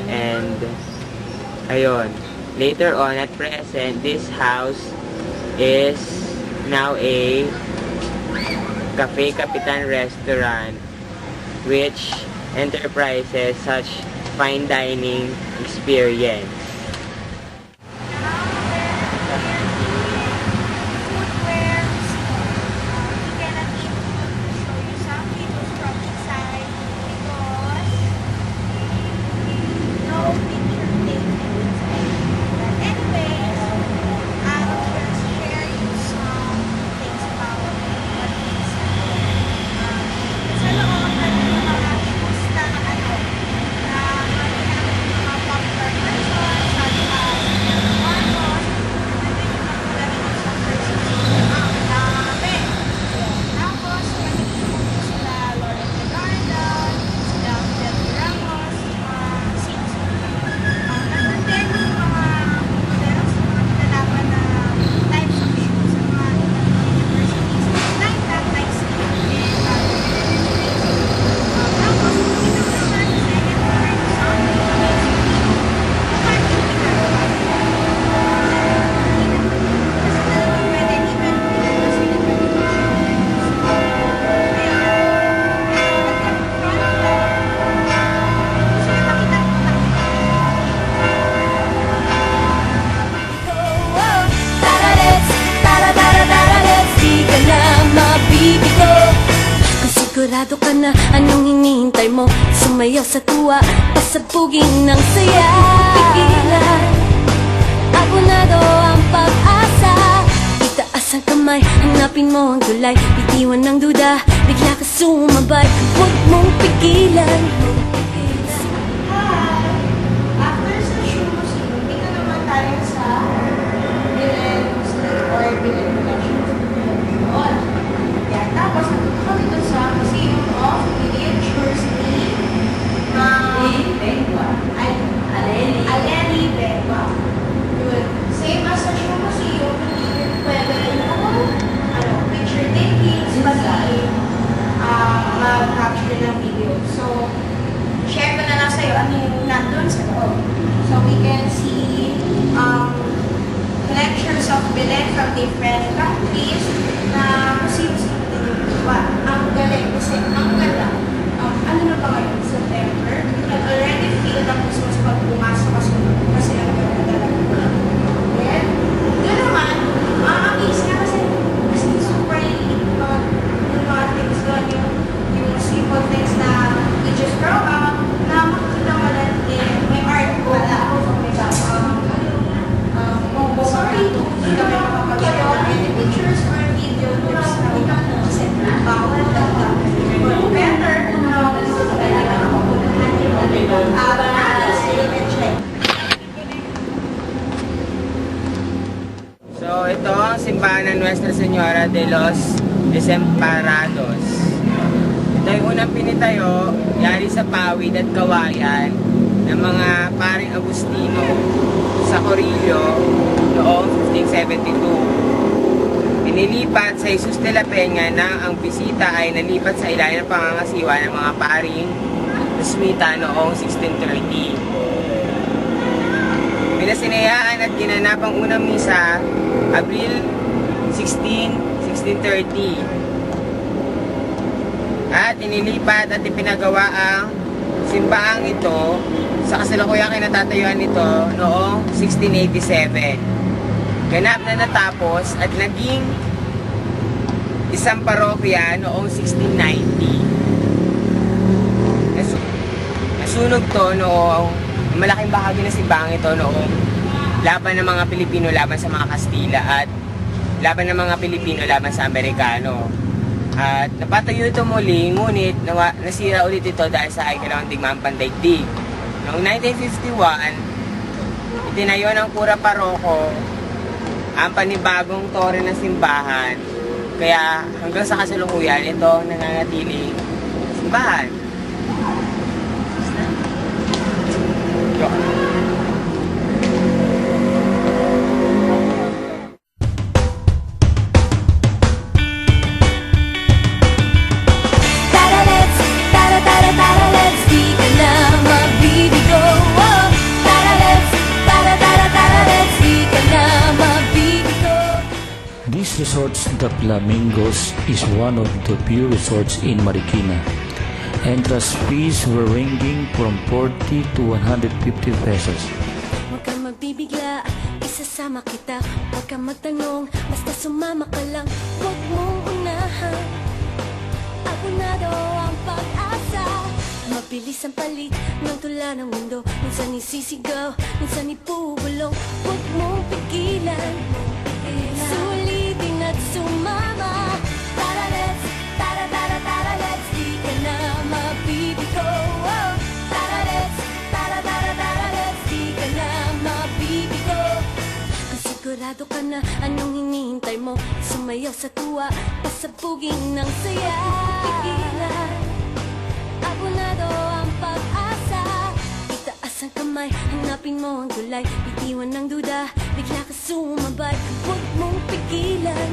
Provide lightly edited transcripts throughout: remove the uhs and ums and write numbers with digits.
And, ayun. Later on, at present, this house is now a Cafe Capitan restaurant which enterprises such fine dining experience. Sigurado ka na, anong hinihintay mo? Sumayaw sa tuwa, pasabugin ng saya. Pigilan, abonado ang pag-asa. Itaas ang kamay, hanapin mo ang gulay. Bitiwan ng duda, bigla ka sumabay. Huwag mong pigilan. After sa shoes, dito naman tayo sa Bilen or Bilen Collection. Yan. Tapos, nandito kami dun sa Museum of Miniatures ni Aleni Begua. Yun. Same as sa shoe museum, pwede yung picture taking, mag-capture ng video. So, share ko na lang sa'yo ano yung nandun sa loob. So, we can see collections of Bilen from different countries na museum-museum din yung gawa. Ang galing kasi, ang ganda. Ano na ba ngayon? September? You can already feel the Christmas pag pumasok kasi ang ganda talaga. Then, yun naman, amaze na kasi super yung mga things doon, yung simple things na you just grow up, na makikita mo na may art pala. Sorry, hindi kami makapagawa any pictures or video clips na kasi bawal lang. Better kung So, ito ang simbahan ng Nuestra Señora de los Desamparados. Ito yung unang pinitayo, yari sa pawid at kawayan ng mga paring Agustino sa Corillo noong 1572. Inilipat sa Jesus de la Peña na ang bisita ay nalipat sa ilalim ng pangangasiwa ng mga paring Jesuita noong 1630. Pinasinayaan at ginanap ang unang misa Abril 16, 1630. At inilipat at ipinagawa ang simbahang ito sa kasalukuyang kinatatayuan nito noong 1687. Ganap na natapos at naging isang parokya noong 1690. Nasunog to noong malaking bahagi ng simbahang ito noong laban ng mga Pilipino laban sa mga Kastila at laban ng mga Pilipino laban sa Amerikano. At napatayo ito muli, ngunit nasira ulit ito dahil sa ikalawang digmaang pandaigdig. Noong 1951, itinayo ng Kura Paroko ang panibagong tore ng simbahan. Kaya hanggang sa kasalukuyan, ito ang nanganatiling simbahan. Tara, let's, di ka na mabibigo. The Flamingos is one of the few resorts in Marikina. Entrance fees were ranging from 40 to 150 pesos. Huwag kang magbibigla, isasama kita. Huwag kang magtanong, basta sumama ka lang. Huwag mong unahan, abonado ang pag-asa. Mabilis ang palit ng tula ng mundo. Minsan isisigaw, minsan ipubulong. Huwag mong pigilan, sulitin at sumama. Tara let's, tara let's, di ka na mabibigo. Oh, tara let's, tara let's, di ka na mabibigo. Kung sigurado ka na anong hinihintay mo, sumayaw sa tuwa, pasabugin ng saya. Pigilan, abonado ang pag-asa. Itaas ang kamay, hanapin mo ang gulay. Bitiwan ng duda, bigla ka sumabay. Huwag mong pigilan,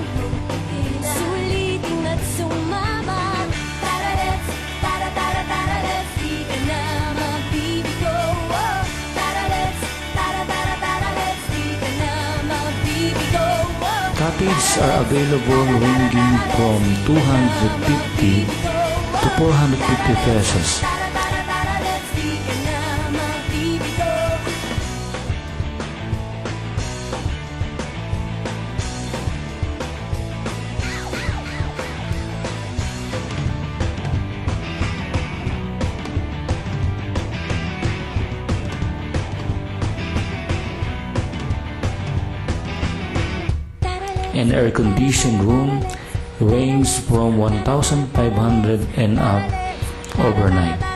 sulitin at sumama. Tara let's, tara let's, di ka na mabibigo. Oh, tara let's, tara let's, di ka na mabibigo. Oh, Packages are available ranging from 250 to 450 pesos. tara let's, di ka na mabibigo. An air-conditioned room ranges from 1,500 and up overnight.